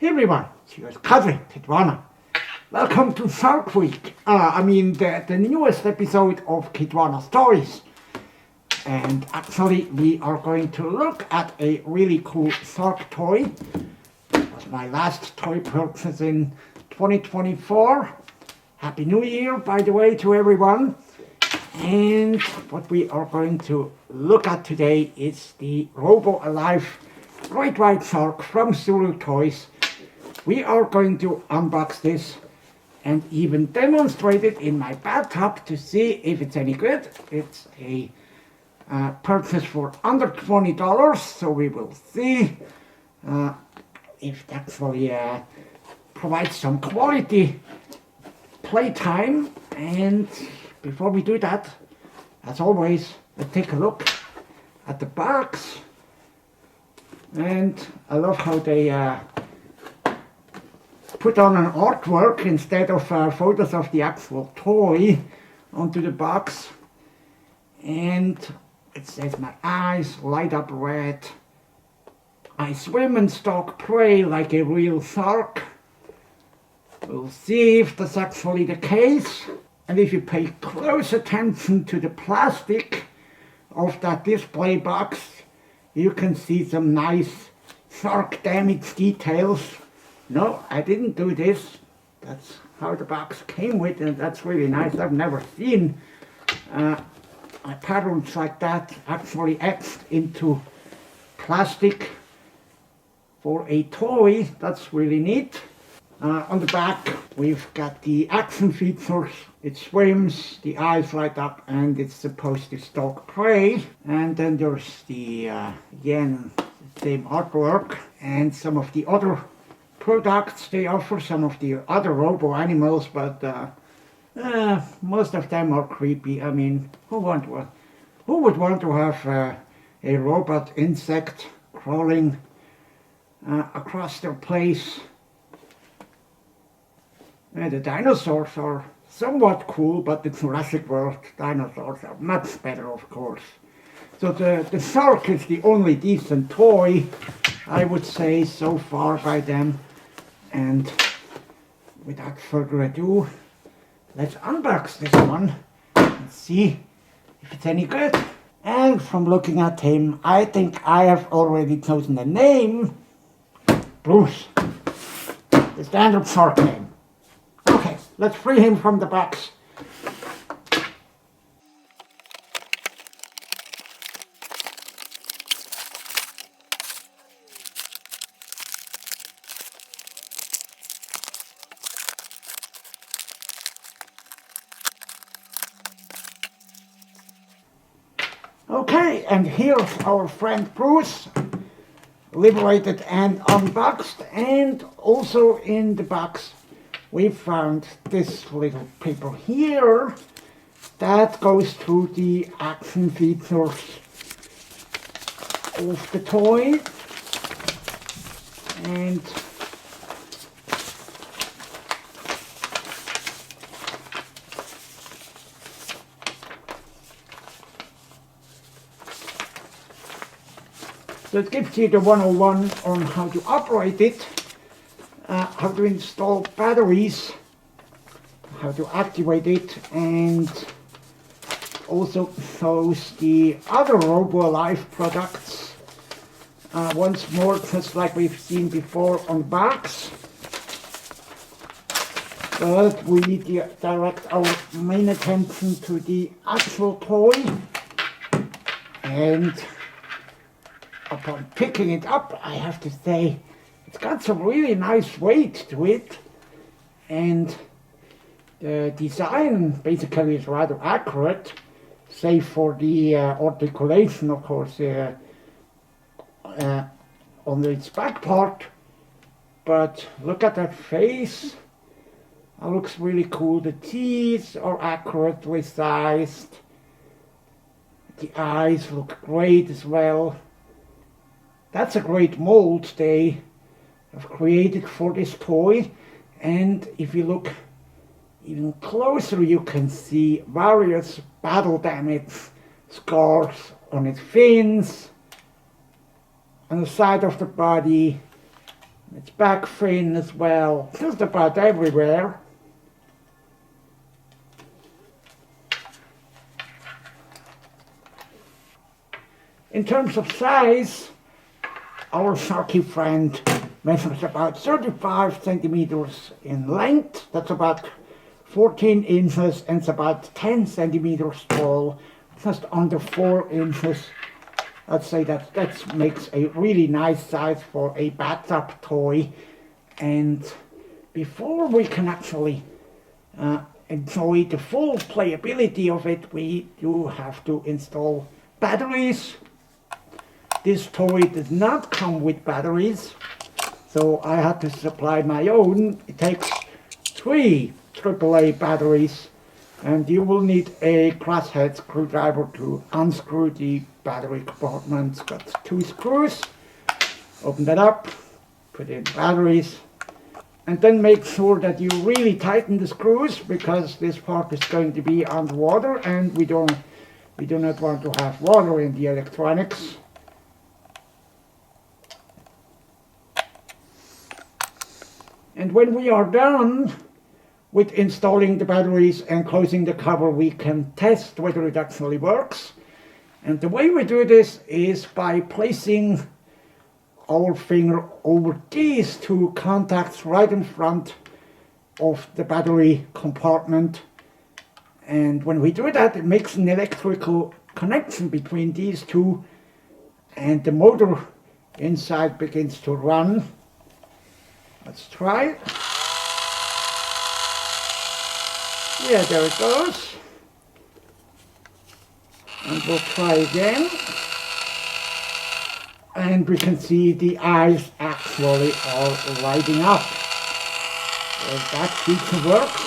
Hey everyone, here's Cuddly, Kitwana. Welcome to Shark Week. The newest episode of Kitwana Stories. And actually we are going to look at a really cool shark toy. It was my last toy purchase in 2024. Happy New Year, by the way, to everyone. And what we are going to look at today is the Robo Alive Great White Shark from Zuru Toys. We are going to unbox this and even demonstrate it in my bathtub to see if it's any good. It's a purchase for under $20, so we will see if it actually provides some quality playtime. And before we do that, as always, let's take a look at the box. And I love how they put on an artwork instead of photos of the actual toy onto the box. And it says, my eyes light up red. I swim and stalk prey like a real shark. We'll see if that's actually the case. And if you pay close attention to the plastic of that display box, you can see some nice shark damage details. No, I didn't do this. That's how the box came with, and that's really nice. I've never seen patterns like that actually etched into plastic for a toy. That's really neat. On the back we've got the action features. It swims, the eyes light up, and it's supposed to stalk prey. And then there's the again same artwork and some of the other products they offer, some of the other Robo animals, but most of them are creepy. I mean, who would want to have a robot insect crawling across their place? The dinosaurs are somewhat cool, but the Jurassic World dinosaurs are much better, of course. So the shark is the only decent toy, I would say, so far by them. And without further ado, let's unbox this one and see if it's any good. And from looking at him, I think I have already chosen the name. Bruce, the standard shark name. Okay, let's free him from the box. Okay, and here's our friend Bruce, liberated and unboxed. And also in the box we found this little paper here that goes through the action features of the toy. And so it gives you the 101 on how to operate it, how to install batteries, how to activate it, and also shows the other Robo Alive products. Once more, just like we've seen before on the box. But we direct our main attention to the actual toy. And upon picking it up, I have to say, it's got some really nice weight to it, and the design basically is rather accurate, save for the articulation, of course, on its back part. But look at that face, it looks really cool. The teeth are accurately sized, the eyes look great as well. That's a great mold they have created for this toy. And if you look even closer, you can see various battle damage scars on its fins, on the side of the body, It's back fin as well, just about everywhere. In terms of size, our sharky friend measures about 35 centimeters in length. That's about 14 inches and it's about 10 centimeters tall, just under 4 inches. I'd say that makes a really nice size for a bathtub toy. And before we can actually enjoy the full playability of it, we do have to install batteries. This toy does not come with batteries, so I had to supply my own. It takes 3 AAA batteries, and you will need a crosshead screwdriver to unscrew the battery compartment. It's got 2 screws. Open that up, put in batteries, and then make sure that you really tighten the screws, because this part is going to be underwater and we do not want to have water in the electronics. And when we are done with installing the batteries and closing the cover, we can test whether it actually works. And the way we do this is by placing our finger over these 2 contacts right in front of the battery compartment. And when we do that, it makes an electrical connection between these 2, and the motor inside begins to run. Let's try. Yeah, there it goes. And we'll try again. And we can see the eyes actually are lighting up. So that feature works.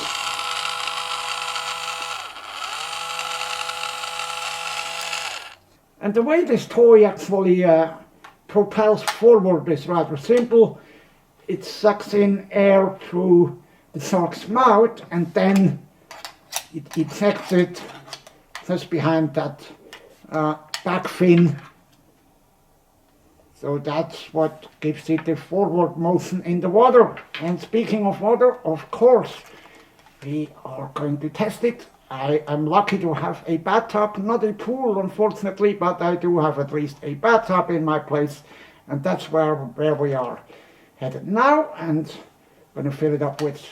And the way this toy actually propels forward is rather simple. It sucks in air through the shark's mouth, and then it ejects it just behind that back fin. So that's what gives it the forward motion in the water. And speaking of water, of course, we are going to test it. I am lucky to have a bathtub, not a pool unfortunately, but I do have at least a bathtub in my place, and that's where we are headed now. And I'm going to fill it up with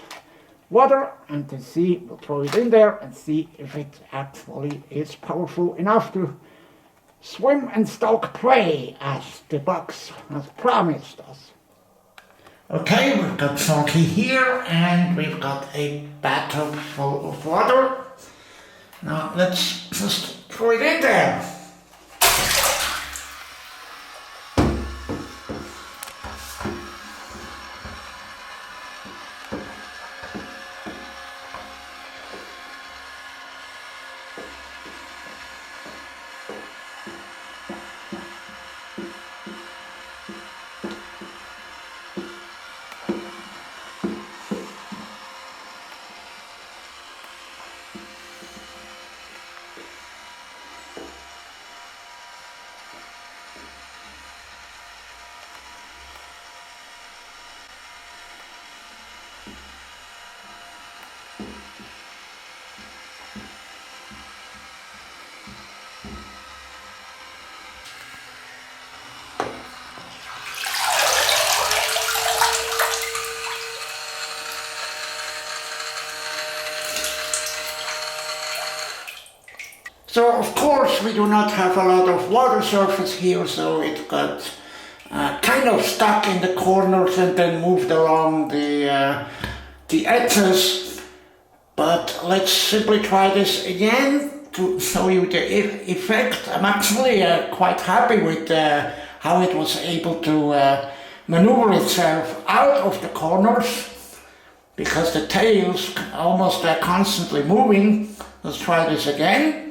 water and to see, we'll throw it in there and see if it actually is powerful enough to swim and stalk prey as the box has promised us. Okay, we've got Sulky here and we've got a bathtub full of water. Now let's just throw it in there. So of course we do not have a lot of water surface here, so it got kind of stuck in the corners and then moved along the edges. But let's simply try this again to show you the effect. I'm actually quite happy with how it was able to maneuver itself out of the corners, because the tail's almost constantly moving. Let's try this again.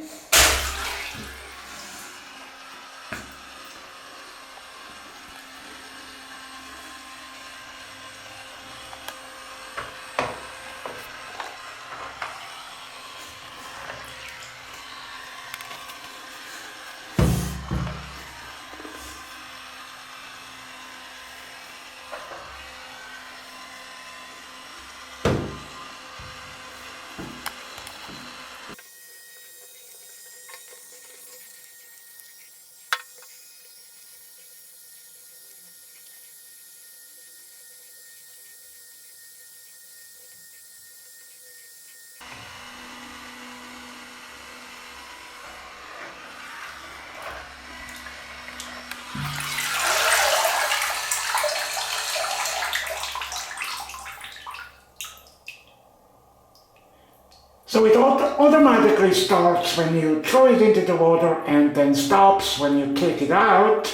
So it automatically starts when you throw it into the water and then stops when you take it out.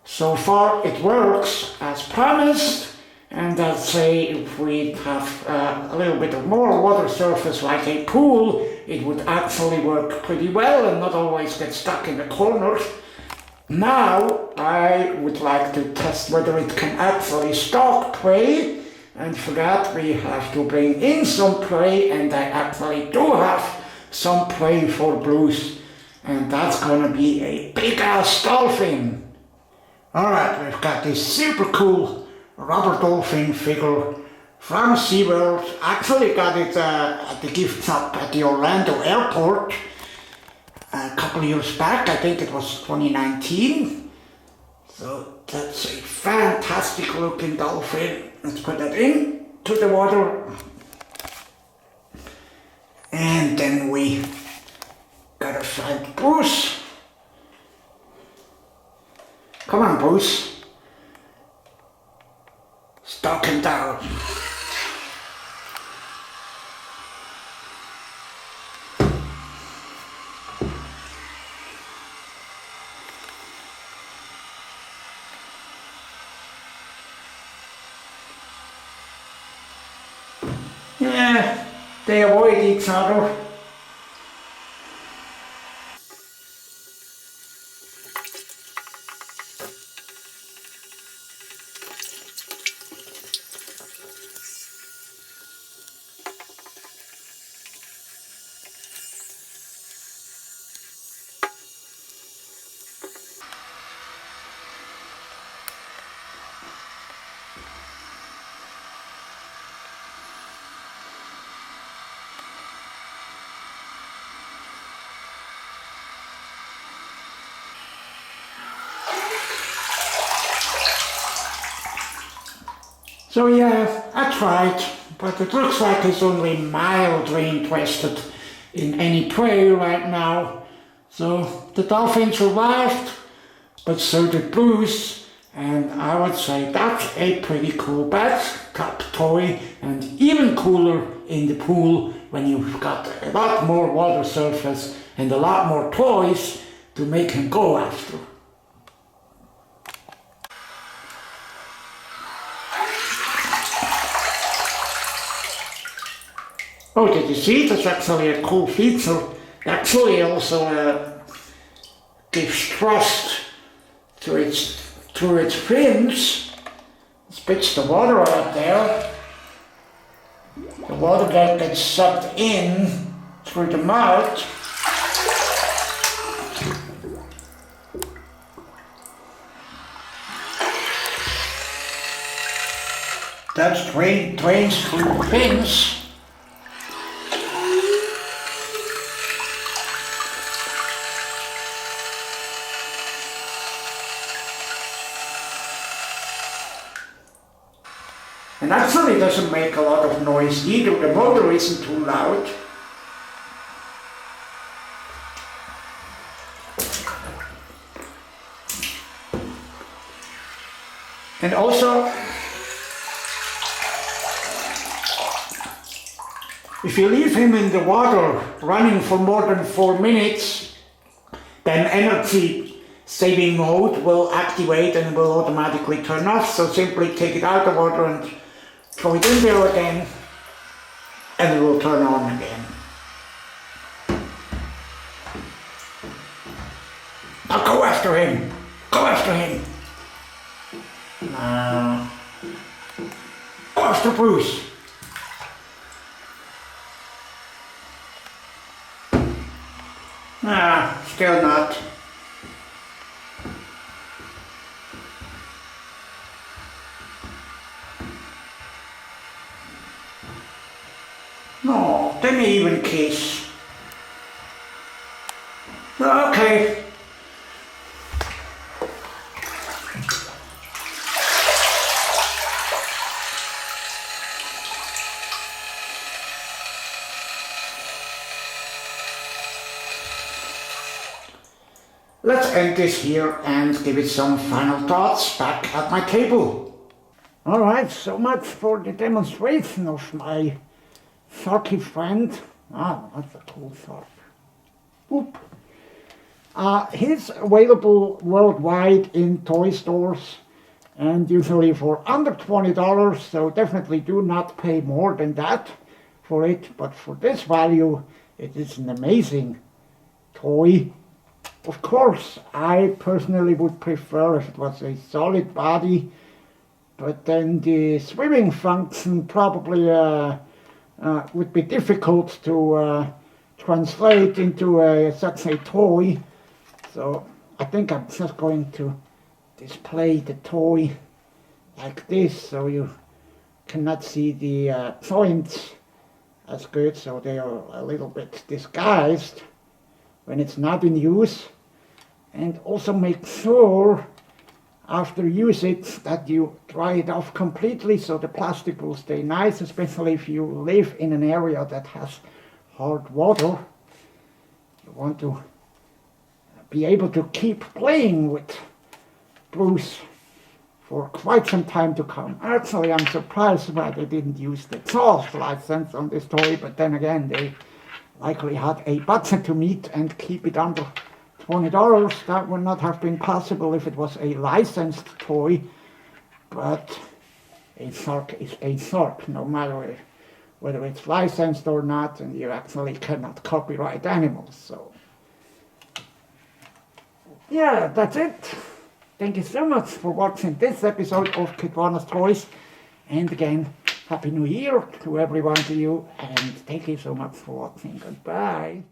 So far it works as promised, and I'd say if we have a little bit of more water surface like a pool, it would actually work pretty well and not always get stuck in the corners. Now I would like to test whether it can actually stalk prey, and for that we have to bring in some prey, and I actually do have some prey for Bruce, and that's gonna be a big ass dolphin. Alright, we've got this super cool rubber dolphin figure from SeaWorld. Actually got it at the gift shop at the Orlando airport a couple of years back. I think it was 2019. So that's a fantastic looking dolphin. Let's put that in to the water. And then we gotta find Bruce. Come on, Bruce. Stalk him down. Yeah, they avoid each other. So yeah, I tried, but it looks like he's only mildly interested in any prey right now. So the dolphin survived, but so did Bruce, and I would say that's a pretty cool bathtub toy, and even cooler in the pool when you've got a lot more water surface and a lot more toys to make him go after. Oh, did you see? That's actually a cool feature. Actually also gives thrust to through its fins. Spits the water out there. The water that gets sucked in through the mouth. That's drains through the fins. And actually doesn't make a lot of noise either. The motor isn't too loud. And also, if you leave him in the water running for more than 4 minutes, then energy saving mode will activate and will automatically turn off. So simply take it out of the water and throw it in there again, and it will turn on again. Now go after him! Go after him! Go after Bruce! Still not. No, didn't even kiss. Okay. Let's end this here and give it some final thoughts back at my table. Alright, so much for the demonstration of my sharky friend. Ah, that's a cool shark. Oop. He's available worldwide in toy stores and usually for under $20, so definitely do not pay more than that for it. But for this value, it is an amazing toy. Of course, I personally would prefer if it was a solid body, but then the swimming function probably would be difficult to translate into such a toy. So I think I'm just going to display the toy like this so you cannot see the joints as good, so they are a little bit disguised when it's not in use. And also make sure after use it that you dry it off completely so the plastic will stay nice, especially if you live in an area that has hard water. You want to be able to keep playing with Bruce for quite some time to come. Actually, I'm surprised that they didn't use the Jaws license on this toy, but then again, they likely had a budget to meet and keep it under $20. That would not have been possible if it was a licensed toy, but a shark is a shark, no matter whether it's licensed or not, and you actually cannot copyright animals, so. Yeah, that's it. Thank you so much for watching this episode of Kitwana's Toys. And again, Happy New Year to every one of you. And thank you so much for watching. Goodbye.